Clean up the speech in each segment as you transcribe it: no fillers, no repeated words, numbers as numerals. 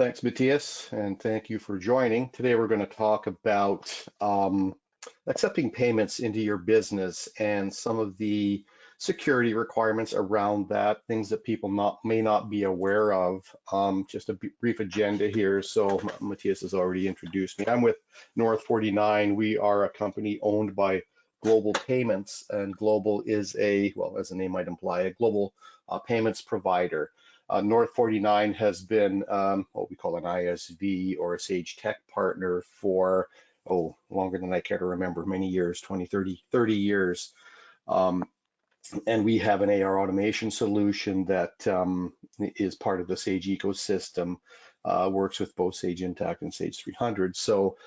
Thanks, Matthias, and thank you for joining. Today we're going to talk about accepting payments into your business and some of the security requirements around that, things that people may not be aware of. Just a brief agenda here. So Matthias has already introduced me. I'm with North49. We are a company owned by Global Payments, and Global is well, as the name might imply, a global payments provider. North49 has been what we call an ISV or a Sage Tech partner for, longer than I care to remember, many years, 20, 30 years. And we have an AR automation solution that is part of the Sage ecosystem, works with both Sage Intacct and Sage 300. So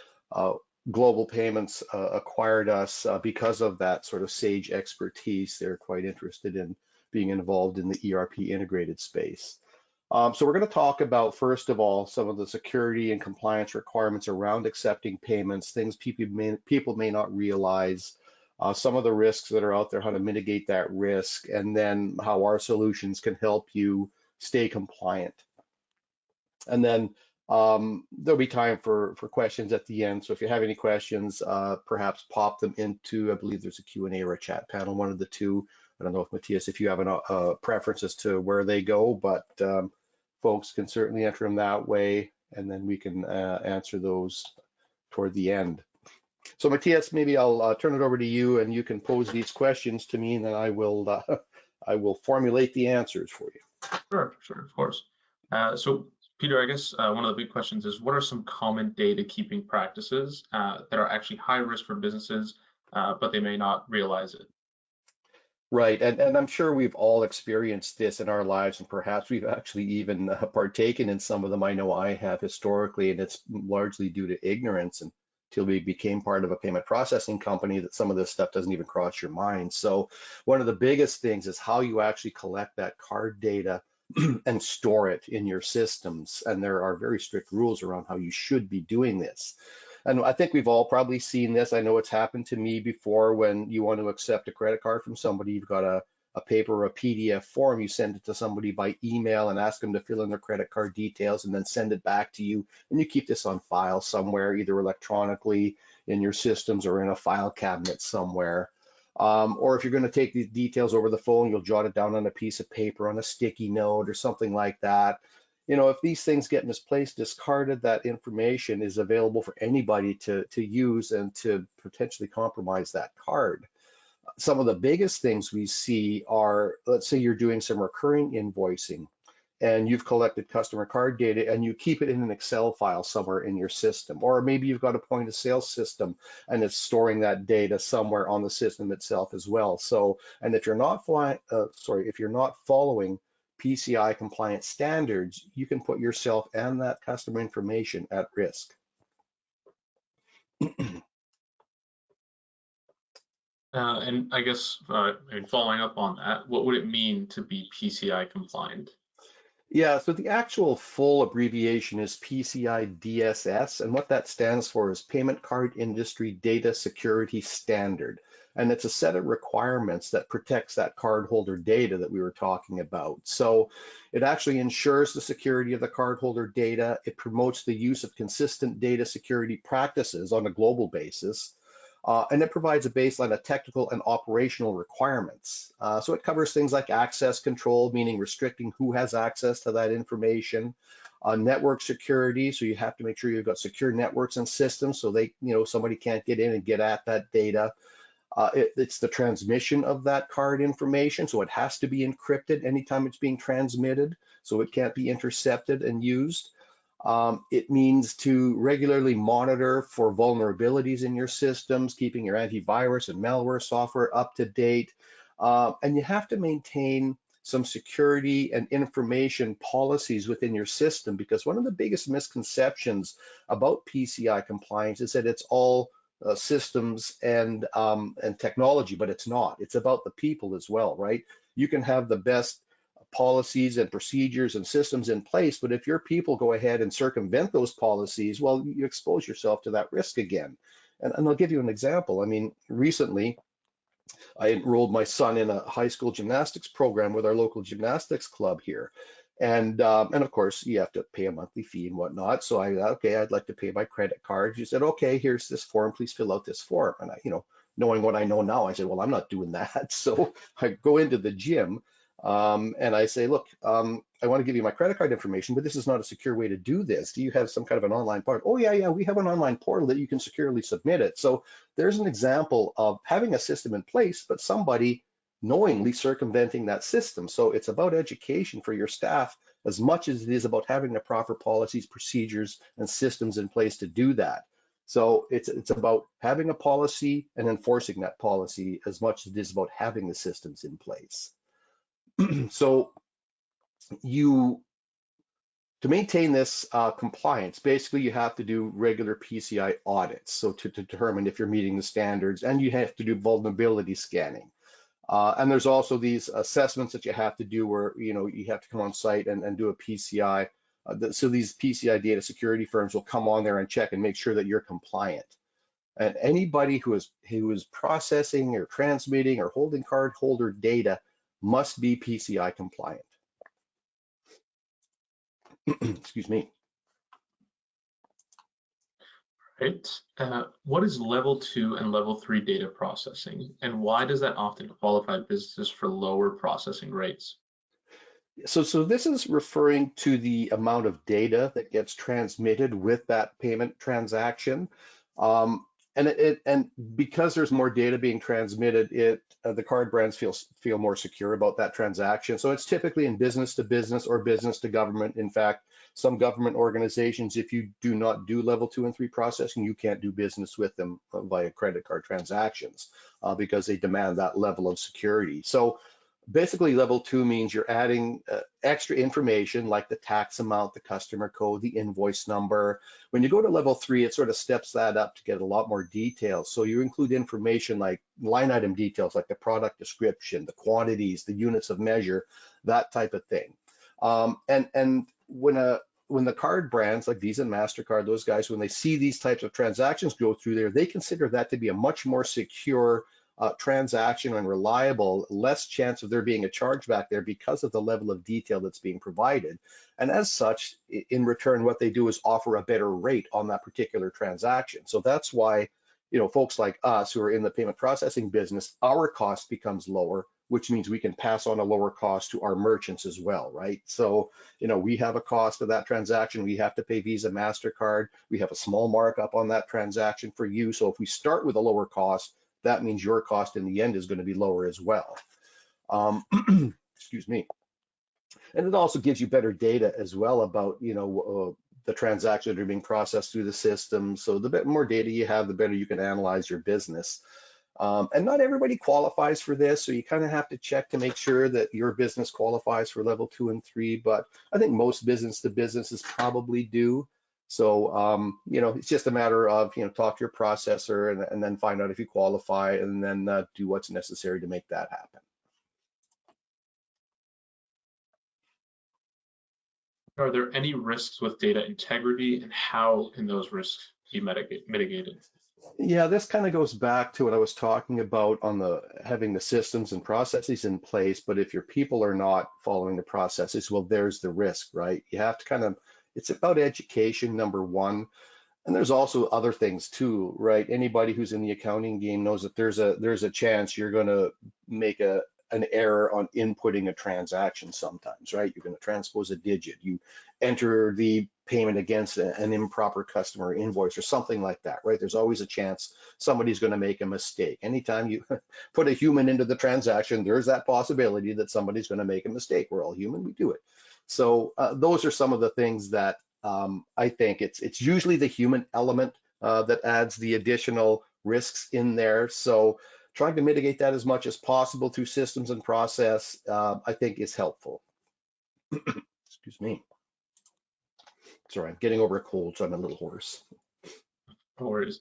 Global Payments acquired us because of that sort of Sage expertise. They're quite interested in being involved in the ERP integrated space. So we're going to talk about, first of all, some of the security and compliance requirements around accepting payments, things people may not realize, some of the risks that are out there, how to mitigate that risk, and then how our solutions can help you stay compliant. And then there'll be time for questions at the end. So if you have any questions, perhaps pop them into, I believe there's a Q&A or a chat panel, one of the two. I don't know if Matthias, if you have a preference as to where they go, but folks can certainly enter them that way, and then we can answer those toward the end. So Matthias, maybe I'll turn it over to you, and you can pose these questions to me, and then I will formulate the answers for you. Sure, of course. So Peter, I guess one of the big questions is, what are some common data keeping practices that are actually high risk for businesses, but they may not realize it? Right, and I'm sure we've all experienced this in our lives, and perhaps we've actually even partaken in some of them. I know I have historically, and it's largely due to ignorance until we became part of a payment processing company that some of this stuff doesn't even cross your mind. So one of the biggest things is how you actually collect that card data and store it in your systems. And there are very strict rules around how you should be doing this. And I think we've all probably seen this. I know it's happened to me before. When you want to accept a credit card from somebody, you've got a paper or a PDF form, you send it to somebody by email and ask them to fill in their credit card details and then send it back to you. And you keep this on file somewhere, either electronically in your systems or in a file cabinet somewhere. Or if you're going to take these details over the phone, you'll jot it down on a piece of paper, on a sticky note or something like that. You know, if these things get misplaced, discarded, that information is available for anybody to use and to potentially compromise that card. Some of the biggest things we see are, let's say you're doing some recurring invoicing and you've collected customer card data and you keep it in an Excel file somewhere in your system, or maybe you've got a point of sale system and it's storing that data somewhere on the system itself as well. So, and if you're not following PCI compliant standards, you can put yourself and that customer information at risk. And I guess following up on that, what would it mean to be PCI compliant? Yeah, so the actual full abbreviation is PCI DSS, and what that stands for is Payment Card Industry Data Security Standard. And it's a set of requirements that protects that cardholder data that we were talking about. So it actually ensures the security of the cardholder data. It promotes the use of consistent data security practices on a global basis. And it provides a baseline of technical and operational requirements. So it covers things like access control, meaning restricting who has access to that information, network security. So you have to make sure you've got secure networks and systems so somebody can't get in and get at that data. It's the transmission of that card information. So it has to be encrypted anytime it's being transmitted, so it can't be intercepted and used. It means to regularly monitor for vulnerabilities in your systems, keeping your antivirus and malware software up to date. And you have to maintain some security and information policies within your system, because one of the biggest misconceptions about PCI compliance is that it's all systems and technology, but it's not. It's about the people as well, right? You can have the best policies and procedures and systems in place, but if your people go ahead and circumvent those policies, well, you expose yourself to that risk again. And I'll give you an example. I mean, recently, I enrolled my son in a high school gymnastics program with our local gymnastics club here. And of course, you have to pay a monthly fee and whatnot. So okay, I'd like to pay by credit card. She said, okay, here's this form. Please fill out this form. And knowing what I know now, I said, well, I'm not doing that. So I go into the gym and I say, look, I want to give you my credit card information, but this is not a secure way to do this. Do you have some kind of an online portal? Oh, yeah, we have an online portal that you can securely submit it. So there's an example of having a system in place, but somebody knowingly circumventing that system. So it's about education for your staff as much as it is about having the proper policies, procedures, and systems in place to do that. So it's about having a policy and enforcing that policy as much as it is about having the systems in place. So to maintain this compliance, basically you have to do regular PCI audits. So to determine if you're meeting the standards, and you have to do vulnerability scanning. And there's also these assessments that you have to do where, you have to come on site and do a PCI. So these PCI data security firms will come on there and check and make sure that you're compliant. And anybody who is processing or transmitting or holding card holder data must be PCI compliant. Excuse me. Right. What is level 2 and level 3 data processing, and why does that often qualify businesses for lower processing rates? So this is referring to the amount of data that gets transmitted with that payment transaction. Um, and because there's more data being transmitted, the card brands feel more secure about that transaction. So it's typically in business to business or business to government. In fact, some government organizations, if you do not do level 2 and 3 processing, you can't do business with them via credit card transactions because they demand that level of security. So basically, level 2 means you're adding extra information like the tax amount, the customer code, the invoice number. When you go to level 3, it sort of steps that up to get a lot more details. So you include information like line item details, like the product description, the quantities, the units of measure, that type of thing. And when the card brands like Visa and MasterCard, those guys, when they see these types of transactions go through there, they consider that to be a much more secure transaction and reliable, less chance of there being a chargeback there because of the level of detail that's being provided. And as such, in return, what they do is offer a better rate on that particular transaction. So that's why, folks like us who are in the payment processing business, our cost becomes lower, which means we can pass on a lower cost to our merchants as well, right? So, we have a cost of that transaction. We have to pay Visa, MasterCard. We have a small markup on that transaction for you. So if we start with a lower cost, that means your cost in the end is going to be lower as well. Excuse me. And it also gives you better data as well about, the transactions that are being processed through the system. So the bit more data you have, the better you can analyze your business. And not everybody qualifies for this, so you kind of have to check to make sure that your business qualifies for level 2 and 3. But I think most business to businesses probably do. So, it's just a matter of, talk to your processor and then find out if you qualify, and then do what's necessary to make that happen. Are there any risks with data integrity, and how can those risks be mitigated? Yeah, this kind of goes back to what I was talking about on having the systems and processes in place. But if your people are not following the processes, well, there's the risk, right? You have to it's about education, number one. And there's also other things too, right? Anybody who's in the accounting game knows that there's a chance you're going to make an error on inputting a transaction sometimes, right? You're going to transpose a digit. You enter the payment against an improper customer invoice or something like that, right? There's always a chance somebody's going to make a mistake. Anytime you put a human into the transaction, there's that possibility that somebody's going to make a mistake. We're all human, we do it. So those are some of the things that I think it's usually the human element that adds the additional risks in there. So trying to mitigate that as much as possible through systems and process, I think is helpful. Excuse me. Sorry, I'm getting over a cold, so I'm a little hoarse. No worries.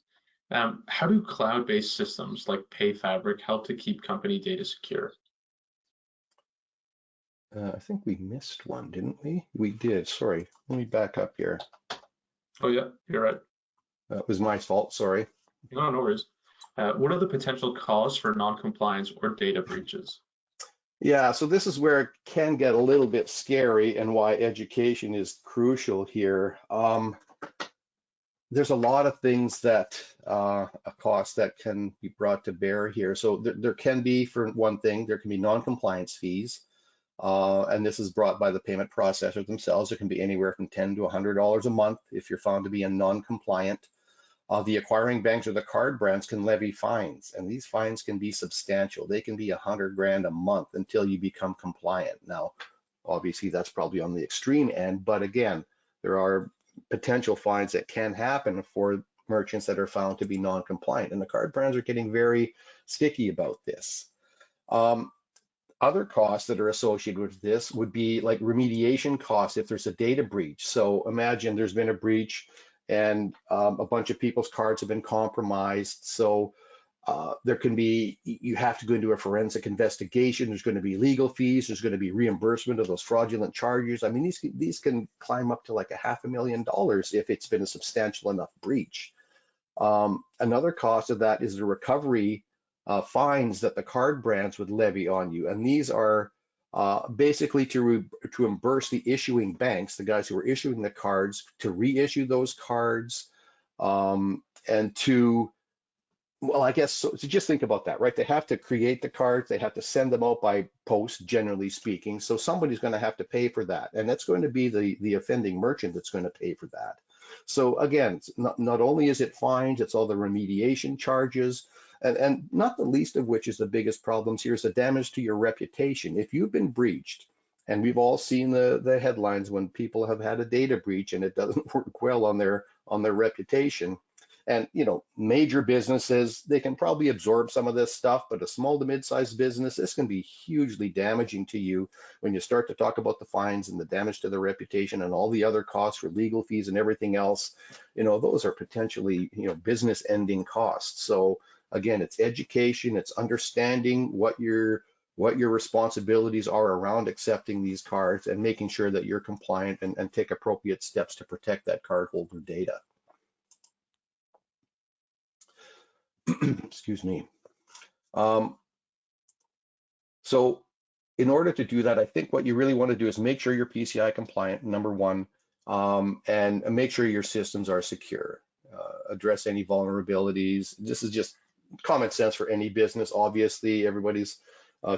How do cloud-based systems like PayFabric help to keep company data secure? I think we missed one, didn't we? We did, sorry. Let me back up here. Oh yeah, you're right. That was my fault, sorry. No worries. What are the potential cause for non-compliance or data breaches? Yeah, so this is where it can get a little bit scary and why education is crucial here. There's a lot of things that a cost that can be brought to bear here. So there can be, for one thing, there can be non-compliance fees, and this is brought by the payment processor themselves. It can be anywhere from $10 to $100 a month if you're found to be a non-compliant. The acquiring banks or the card brands can levy fines, and these fines can be substantial. They can be 100 grand a month until you become compliant. Now, obviously, that's probably on the extreme end, but again, there are potential fines that can happen for merchants that are found to be non-compliant, and the card brands are getting very sticky about this. Um, Other costs that are associated with this would be like remediation costs if there's a data breach. So imagine there's been a breach and a bunch of people's cards have been compromised. So there can be, you have to go into a forensic investigation. There's going to be legal fees. There's going to be reimbursement of those fraudulent charges. I mean, these can climb up to like $500,000 if it's been a substantial enough breach. Another cost of that is the recovery fines that the card brands would levy on you. And these are basically to reimburse the issuing banks, the guys who are issuing the cards, to reissue those cards, and to, well, I guess, so to just think about that, right? They have to create the cards, they have to send them out by post, generally speaking. So somebody's going to have to pay for that. And that's going to be the offending merchant that's going to pay for that. So again, not only is it fines, it's all the remediation charges, and not the least of which is the biggest problems here is the damage to your reputation. If you've been breached, and we've all seen the headlines when people have had a data breach and it doesn't work well on their reputation. And major businesses, they can probably absorb some of this stuff, but a small to mid-sized business, this can be hugely damaging to you when you start to talk about the fines and the damage to the reputation and all the other costs for legal fees and everything else. Those are potentially, business-ending costs. So again, it's education, it's understanding what your responsibilities are around accepting these cards and making sure that you're compliant and take appropriate steps to protect that cardholder data. Excuse me. So in order to do that, I think what you really want to do is make sure you're PCI compliant, number one, and make sure your systems are secure. Address any vulnerabilities. This is just common sense for any business. Obviously, everybody's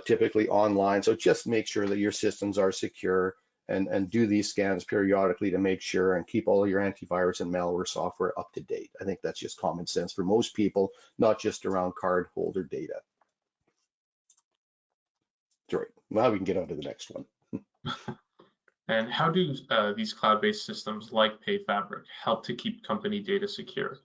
typically online, so just make sure that your systems are secure and do these scans periodically to make sure and keep all your antivirus and malware software up to date. I think that's just common sense for most people, not just around card holder data. Sorry, now we can get on to the next one. And how do these cloud-based systems like PayFabric help to keep company data secure?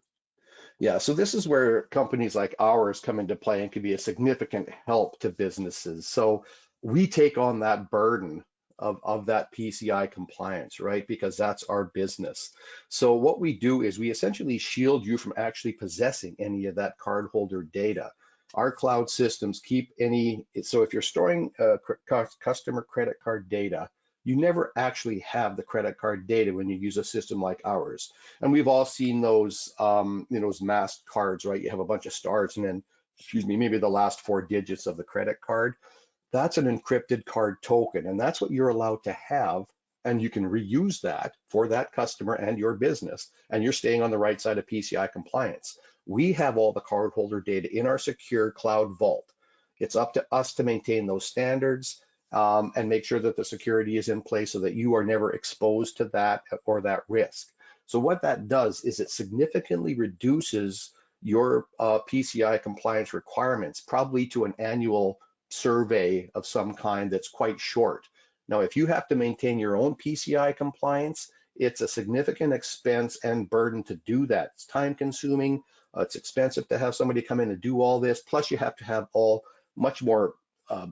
Yeah, so this is where companies like ours come into play and can be a significant help to businesses. So we take on that burden of that PCI compliance, right? Because that's our business. So what we do is we essentially shield you from actually possessing any of that cardholder data. Our cloud systems keep any, so if you're storing customer credit card data, you never actually have the credit card data when you use a system like ours. And we've all seen those, those masked cards, right? You have a bunch of stars and then, excuse me, maybe the last 4 digits of the credit card. That's an encrypted card token, and that's what you're allowed to have. And you can reuse that for that customer and your business, and you're staying on the right side of PCI compliance. We have all the cardholder data in our secure cloud vault. It's up to us to maintain those standards and make sure that the security is in place so that you are never exposed to that or that risk. So what that does is it significantly reduces your PCI compliance requirements, probably to an annual survey of some kind that's quite short. Now, if you have to maintain your own PCI compliance, it's a significant expense and burden to do that. It's time consuming. It's expensive to have somebody come in and do all this. Plus, you have to have all much more, what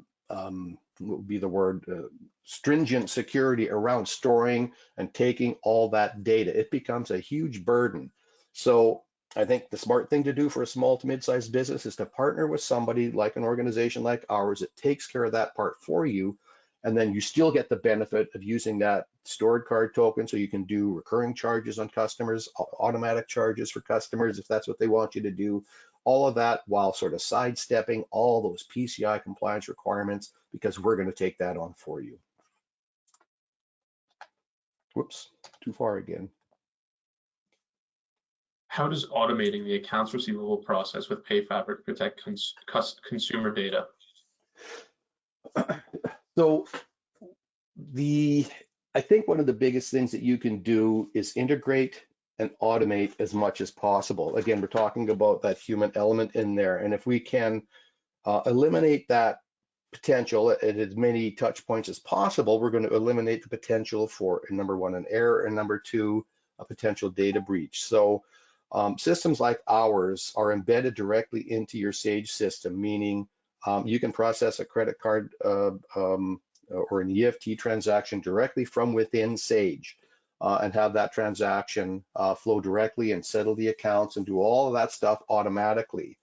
would be the word, stringent security around storing and taking all that data. It becomes a huge burden. So I think the smart thing to do for a small to mid-sized business is to partner with somebody like an organization like ours that takes care of that part for you. And then you still get the benefit of using that stored card token so you can do recurring charges on customers, automatic charges for customers if that's what they want you to do, all of that while sort of sidestepping all those PCI compliance requirements, because we're going to take that on for you. Whoops, too far again. How does automating the accounts receivable process with PayFabric protect consumer data? So I think one of the biggest things that you can do is integrate and automate as much as possible. Again, we're talking about that human element in there. And if we can eliminate that potential at as many touch points as possible, we're going to eliminate the potential for, number one, an error, and number two, a potential data breach. So systems like ours are embedded directly into your Sage system, meaning you can process a credit card or an EFT transaction directly from within Sage and have that transaction flow directly and settle the accounts and do all of that stuff automatically.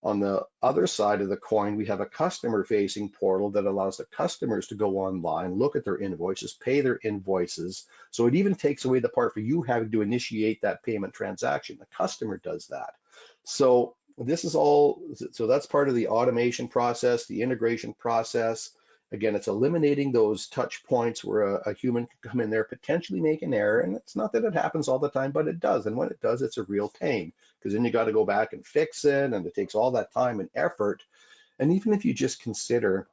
On the other side of the coin, we have a customer-facing portal that allows the customers to go online, look at their invoices, pay their invoices. So it even takes away the part for you having to initiate that payment transaction. The customer does that. So this is all, so that's part of the automation process, the integration process. Again, it's eliminating those touch points where a human can come in there, potentially make an error. And it's not that it happens all the time, but it does. And when it does, it's a real pain, because then you got to go back and fix it, and it takes all that time and effort. And even if you just consider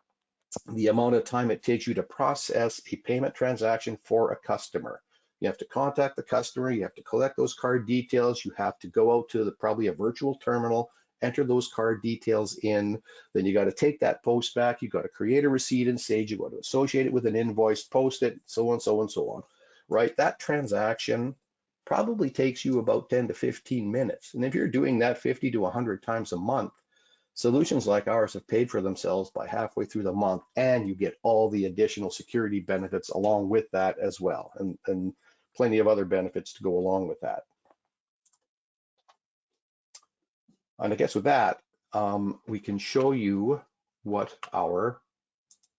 the amount of time it takes you to process a payment transaction for a customer, you have to contact the customer, you have to collect those card details, you have to go out to probably a virtual terminal, enter those card details in, then you got to take that post back, you got to create a receipt in Sage, you got to associate it with an invoice, post it, so on, so on, so on, right? That transaction probably takes you about 10 to 15 minutes. And if you're doing that 50 to 100 times a month, solutions like ours have paid for themselves by halfway through the month, and you get all the additional security benefits along with that as well, and plenty of other benefits to go along with that. And I guess with that, we can show you what our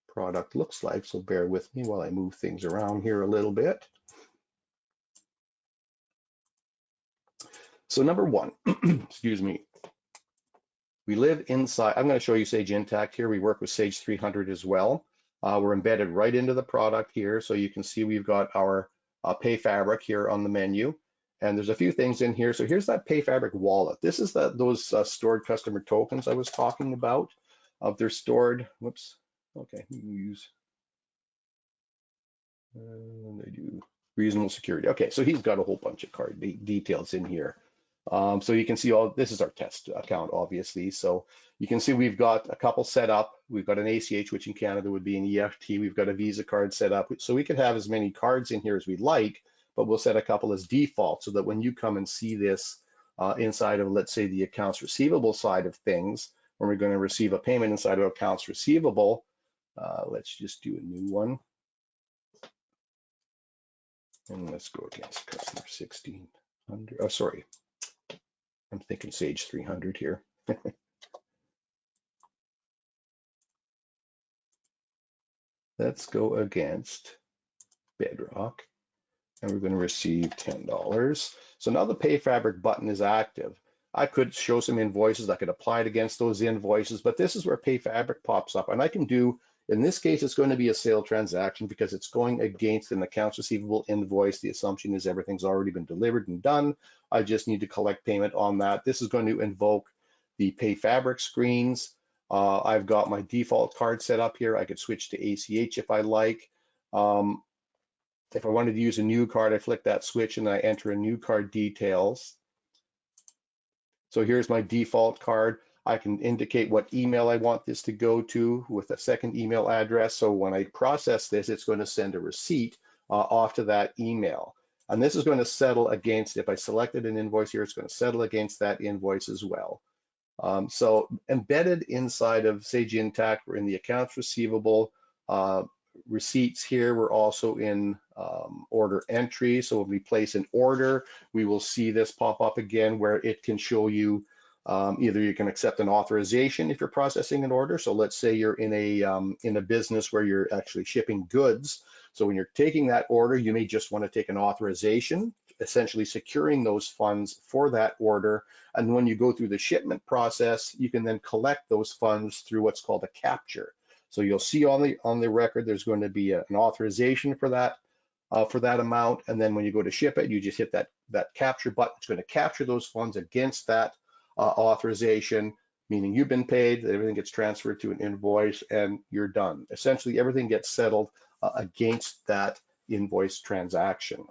product looks like. So bear with me while I move things around here a little bit. So number one, excuse me, we live inside, I'm going to show you Sage Intacct here. We work with Sage 300 as well. We're embedded right into the product here. So you can see we've got our PayFabric here on the menu. And there's a few things in here. So here's that PayFabric wallet. This is those stored customer tokens I was talking about. They're stored, whoops, okay, use, they do reasonable security. Okay, so he's got a whole bunch of card details in here. So you can see this is our test account, obviously. So you can see we've got a couple set up. We've got an ACH, which in Canada would be an EFT. We've got a Visa card set up. So we could have as many cards in here as we'd like, but we'll set a couple as default so that when you come and see this inside of, let's say, the accounts receivable side of things, when we're going to receive a payment inside of accounts receivable, let's just do a new one. And let's go against customer 1600. Oh, sorry. I'm thinking Sage 300 here. Let's go against Bedrock, and we're going to receive $10. So now the PayFabric button is active. I could show some invoices. I could apply it against those invoices, but this is where PayFabric pops up. And I can do, in this case, it's going to be a sale transaction because it's going against an accounts receivable invoice. The assumption is everything's already been delivered and done. I just need to collect payment on that. This is going to invoke the PayFabric screens. I've got my default card set up here. I could switch to ACH if I like. If I wanted to use a new card, I flick that switch and I enter a new card details. So here's my default card. I can indicate what email I want this to go to with a second email address. So when I process this, it's going to send a receipt off to that email. And this is going to settle against, if I selected an invoice here, it's going to settle against that invoice as well. So embedded inside of Sage Intacct, we're in the accounts receivable receipts here. We're also in order entry. So when we place an order, we will see this pop up again where it can show you either you can accept an authorization if you're processing an order. So let's say you're in a business where you're actually shipping goods. So when you're taking that order, you may just want to take an authorization essentially securing those funds for that order. And when you go through the shipment process, you can then collect those funds through what's called a capture. So you'll see on the record, there's going to be an authorization for that amount. And then when you go to ship it, you just hit that capture button. It's going to capture those funds against that authorization, meaning you've been paid, everything gets transferred to an invoice, and you're done. Essentially, everything gets settled against that invoice transaction.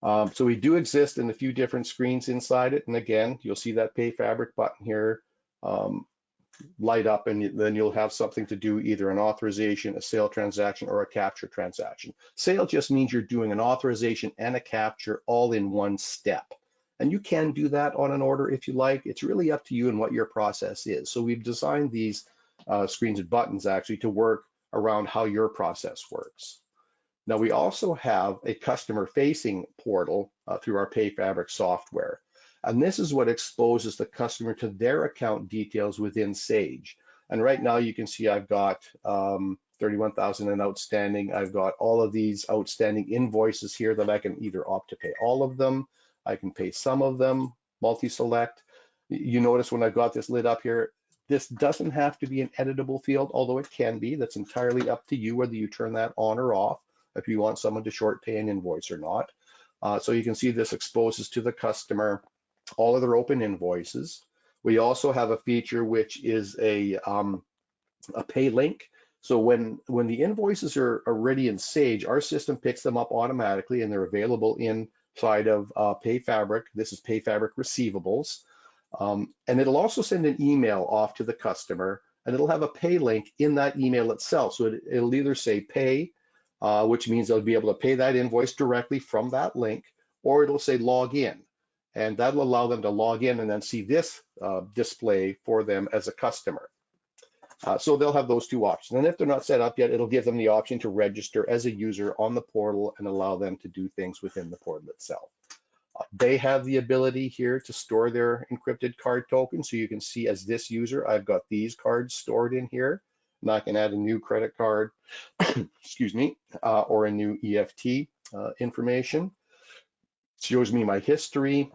So we do exist in a few different screens inside it. And again, you'll see that PayFabric button here light up, and then you'll have something to do, either an authorization, a sale transaction, or a capture transaction. Sale just means you're doing an authorization and a capture all in one step. And you can do that on an order if you like. It's really up to you and what your process is. So we've designed these screens and buttons actually to work around how your process works. Now, we also have a customer-facing portal through our PayFabric software. And this is what exposes the customer to their account details within Sage. And right now you can see I've got 31,000 in outstanding. I've got all of these outstanding invoices here that I can either opt to pay all of them, I can pay some of them, multi-select. You notice when I've got this lit up here, this doesn't have to be an editable field, although it can be. That's entirely up to you whether you turn that on or off, if you want someone to short pay an invoice or not. So you can see this exposes to the customer all of their open invoices. We also have a feature which is a pay link. So when the invoices are ready in Sage, our system picks them up automatically, and they're available inside of PayFabric. This is PayFabric receivables. And it'll also send an email off to the customer, and it'll have a pay link in that email itself. So it'll either say pay, which means they'll be able to pay that invoice directly from that link, or it'll say log in. And that'll allow them to log in and then see this display for them as a customer. So they'll have those two options. And if they're not set up yet, it'll give them the option to register as a user on the portal and allow them to do things within the portal itself. They have the ability here to store their encrypted card tokens. So you can see, as this user, I've got these cards stored in here. And I can add a new credit card, excuse me, or a new EFT information. It shows me my history.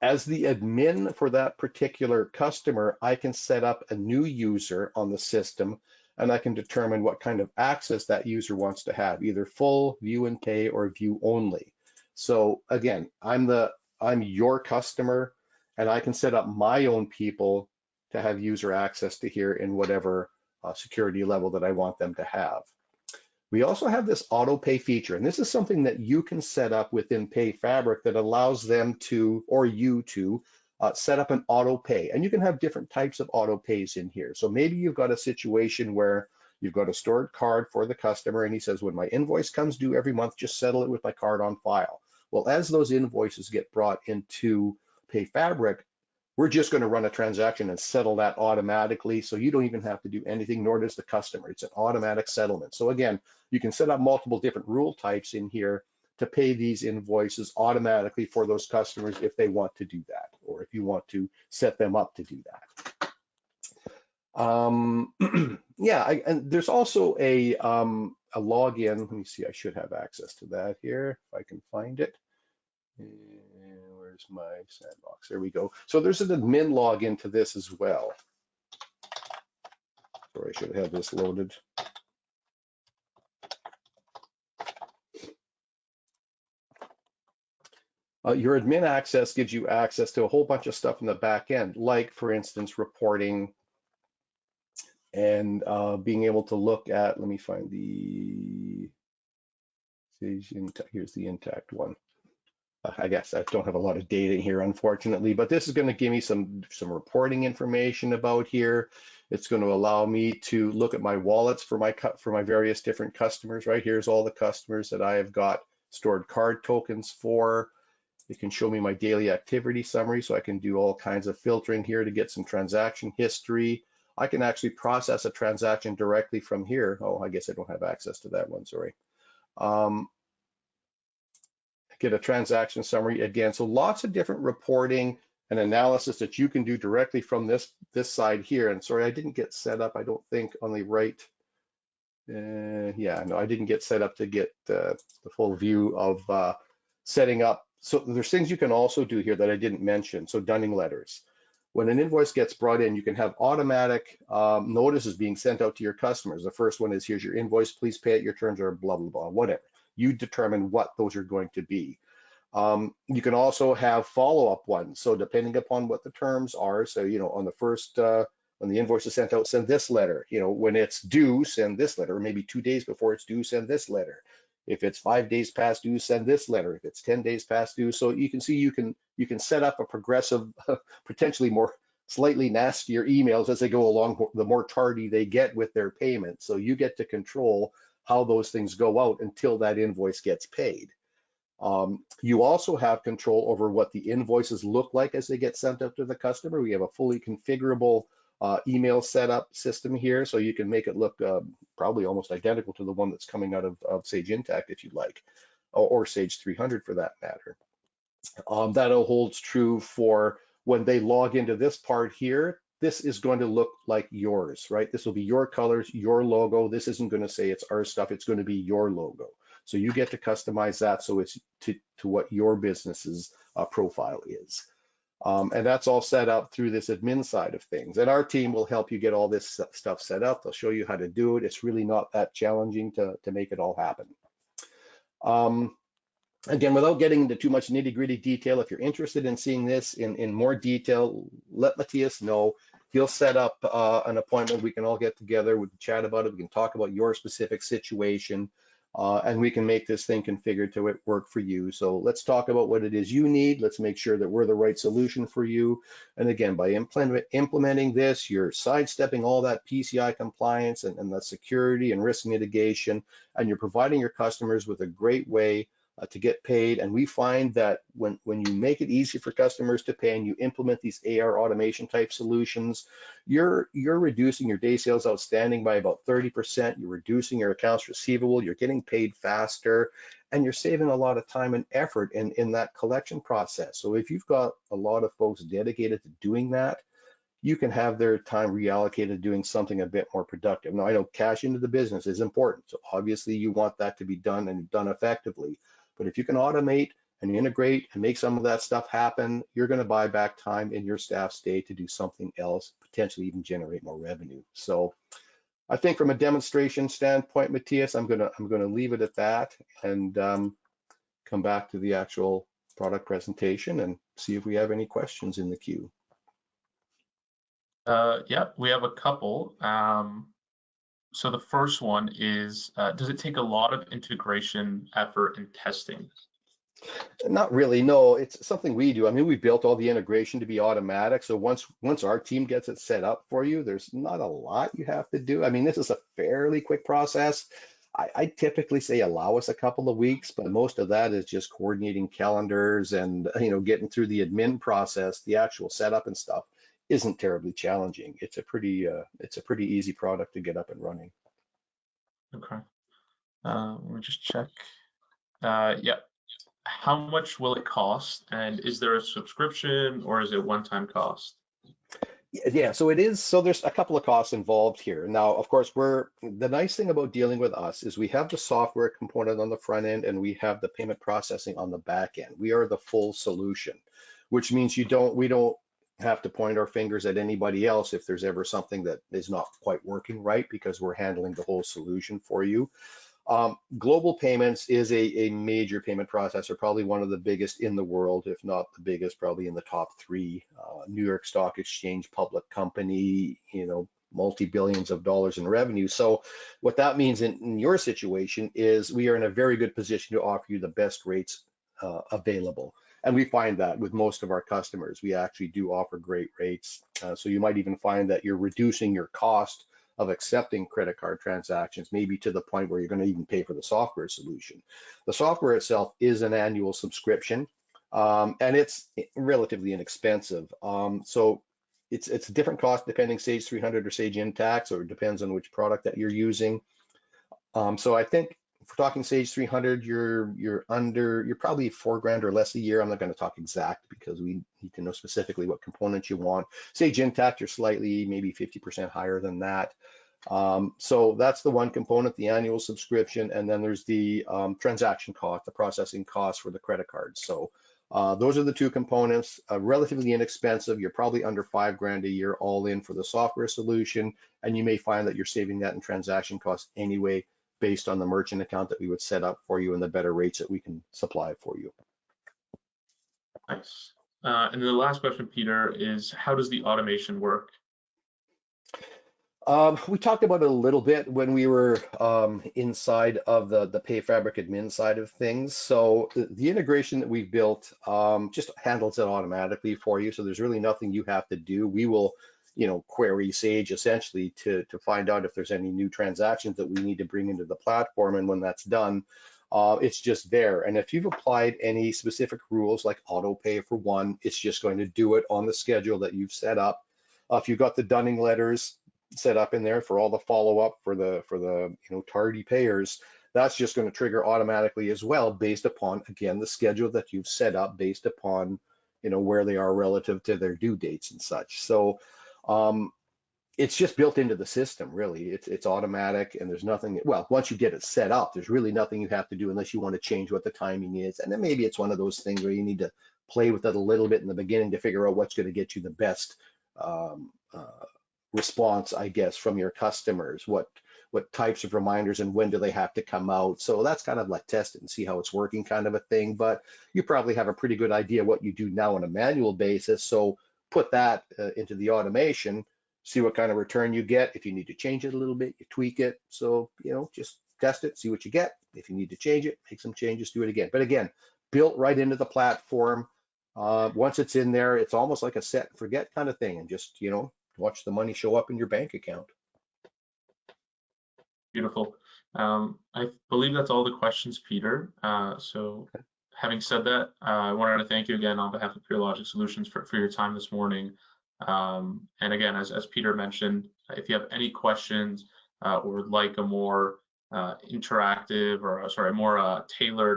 As the admin for that particular customer, I can set up a new user on the system, and I can determine what kind of access that user wants to have, either full, view and pay, or view only. So again, I'm your customer, and I can set up my own people to have user access to here in whatever security level that I want them to have. We also have this auto pay feature, and this is something that you can set up within PayFabric that allows them to, or you to, set up an auto pay. And you can have different types of auto pays in here. So maybe you've got a situation where you've got a stored card for the customer, and he says, when my invoice comes due every month, just settle it with my card on file. Well, as those invoices get brought into PayFabric, we're just going to run a transaction and settle that automatically. So you don't even have to do anything, nor does the customer. It's an automatic settlement. So again, you can set up multiple different rule types in here to pay these invoices automatically for those customers if they want to do that, or if you want to set them up to do that. Yeah, and there's also a login. Let me see, I should have access to that here if I can find it. Where's my sandbox? There we go. So there's an admin login to this as well. Sorry, I should have this loaded. Your admin access gives you access to a whole bunch of stuff in the back end, like, for instance, reporting and being able to look at, let me find the, here's the intact one. I guess I don't have a lot of data here, unfortunately, but this is going to give me some reporting information about here. It's going to allow me to look at my wallets for my various different customers. Right here's all the customers that I have got stored card tokens for. It can show me my daily activity summary, so I can do all kinds of filtering here to get some transaction history. I can actually process a transaction directly from here. Oh, I guess I don't have access to that one, sorry. Get a transaction summary again. So lots of different reporting and analysis that you can do directly from this side here. And sorry, I didn't get set up, I don't think, on the right. Yeah, no, I didn't get set up to get the full view of setting up. So there's things you can also do here that I didn't mention. So dunning letters. When an invoice gets brought in, you can have automatic notices being sent out to your customers. The first one is, here's your invoice, please pay it, your terms are blah, blah, blah, whatever. You determine what those are going to be. You can also have follow-up ones. So depending upon what the terms are, so, on the first, when the invoice is sent out, send this letter. When it's due, send this letter. Or maybe 2 days before it's due, send this letter. If it's 5 days past due, send this letter. If it's 10 days past due. So you can see you can set up a progressive, potentially more slightly nastier emails as they go along, the more tardy they get with their payment. So you get to control how those things go out until that invoice gets paid. You also have control over what the invoices look like as they get sent out to the customer. We have a fully configurable email setup system here, so you can make it look probably almost identical to the one that's coming out of Sage Intacct if you'd like, or Sage 300 for that matter. That holds true for when they log into this part here. This is going to look like yours, right? This will be your colors, your logo. This isn't going to say it's our stuff. It's going to be your logo. So you get to customize that so it's to what your business's profile is. And that's all set up through this admin side of things. And our team will help you get all this stuff set up. They'll show you how to do it. It's really not that challenging to make it all happen. Again, without getting into too much nitty-gritty detail, if you're interested in seeing this in more detail, let Matthias know. He'll set up an appointment. We can all get together, we can chat about it, we can talk about your specific situation, and we can make this thing configured to work for you. So let's talk about what it is you need. Let's make sure that we're the right solution for you. And again, by implementing this, you're sidestepping all that PCI compliance and the security and risk mitigation, and you're providing your customers with a great way to get paid. And we find that when you make it easy for customers to pay and you implement these AR automation type solutions, you're reducing your day sales outstanding by about 30%. You're reducing your accounts receivable. You're getting paid faster, and you're saving a lot of time and effort in that collection process. So if you've got a lot of folks dedicated to doing that, you can have their time reallocated doing something a bit more productive. Now, I know cash into the business is important, so obviously you want that to be done and done effectively. But if you can automate and integrate and make some of that stuff happen, you're going to buy back time in your staff's day to do something else, potentially even generate more revenue. So I think from a demonstration standpoint, Matthias, I'm going to leave it at that and come back to the actual product presentation and see if we have any questions in the queue. Yeah, we have a couple. So the first one is, does it take a lot of integration effort and testing? Not really, no. It's something we do. I mean, we built all the integration to be automatic. So once our team gets it set up for you, there's not a lot you have to do. I mean, this is a fairly quick process. I typically say allow us a couple of weeks, but most of that is just coordinating calendars and getting through the admin process. The actual setup and stuff isn't terribly challenging. It's a pretty easy product to get up and running. Okay. Let me just check. Yeah. How much will it cost? And is there a subscription or is it one-time cost? Yeah, so it is. So there's a couple of costs involved here. Now, of course, the nice thing about dealing with us is we have the software component on the front end and we have the payment processing on the back end. We are the full solution, which means we don't have to point our fingers at anybody else if there's ever something that is not quite working right, because we're handling the whole solution for you. Global Payments is a major payment processor, probably one of the biggest in the world, if not the biggest, probably in the top 3. New York Stock Exchange, public company, multi-billions of dollars in revenue. So what that means in your situation is we are in a very good position to offer you the best rates available. And we find that with most of our customers, we actually do offer great rates. So you might even find that you're reducing your cost of accepting credit card transactions, maybe to the point where you're going to even pay for the software solution. The software itself is an annual subscription, and it's relatively inexpensive. So it's a different cost depending Sage 300 or Sage Intacct, or it depends on which product that you're using. So I think if we're talking Sage 300, you're probably $4,000 or less a year. I'm not going to talk exact because we need to know specifically what components you want. Sage Intacct, you're slightly, maybe 50% higher than that. So that's the one component, the annual subscription, and then there's the transaction cost, the processing cost for the credit card. So those are the two components, relatively inexpensive. You're probably under $5 grand a year all in for the software solution, and you may find that you're saving that in transaction costs anyway, based on the merchant account that we would set up for you and the better rates that we can supply for you. Nice. And then the last question, Peter, is how does the automation work? We talked about it a little bit when we were inside of the PayFabric admin side of things. So the integration that we've built just handles it automatically for you. So there's really nothing you have to do. We will, query Sage essentially to find out if there's any new transactions that we need to bring into the platform. And when that's done, it's just there. And if you've applied any specific rules like auto pay for one, it's just going to do it on the schedule that you've set up. If you've got the dunning letters set up in there for all the follow-up for the tardy payers, that's just going to trigger automatically as well, based upon, again, the schedule that you've set up based upon where they are relative to their due dates and such. So it's just built into the system, really. It's automatic, and there's nothing, well, once you get it set up, there's really nothing you have to do unless you want to change what the timing is. And then maybe it's one of those things where you need to play with it a little bit in the beginning to figure out what's going to get you the best response, I guess, from your customers. What types of reminders and when do they have to come out? So that's kind of like test it and see how it's working kind of a thing. But you probably have a pretty good idea what you do now on a manual basis. So put that into the automation, see what kind of return you get. If you need to change it a little bit, you tweak it. So, just test it, see what you get. If you need to change it, make some changes, do it again. But again, built right into the platform. Once it's in there, it's almost like a set and forget kind of thing, and just, watch the money show up in your bank account. Beautiful. I believe that's all the questions, Peter. So having said that, I wanted to thank you again on behalf of Pur-Logic Solutions for your time this morning. And again, as Peter mentioned, if you have any questions or would like a more interactive, or sorry, more tailored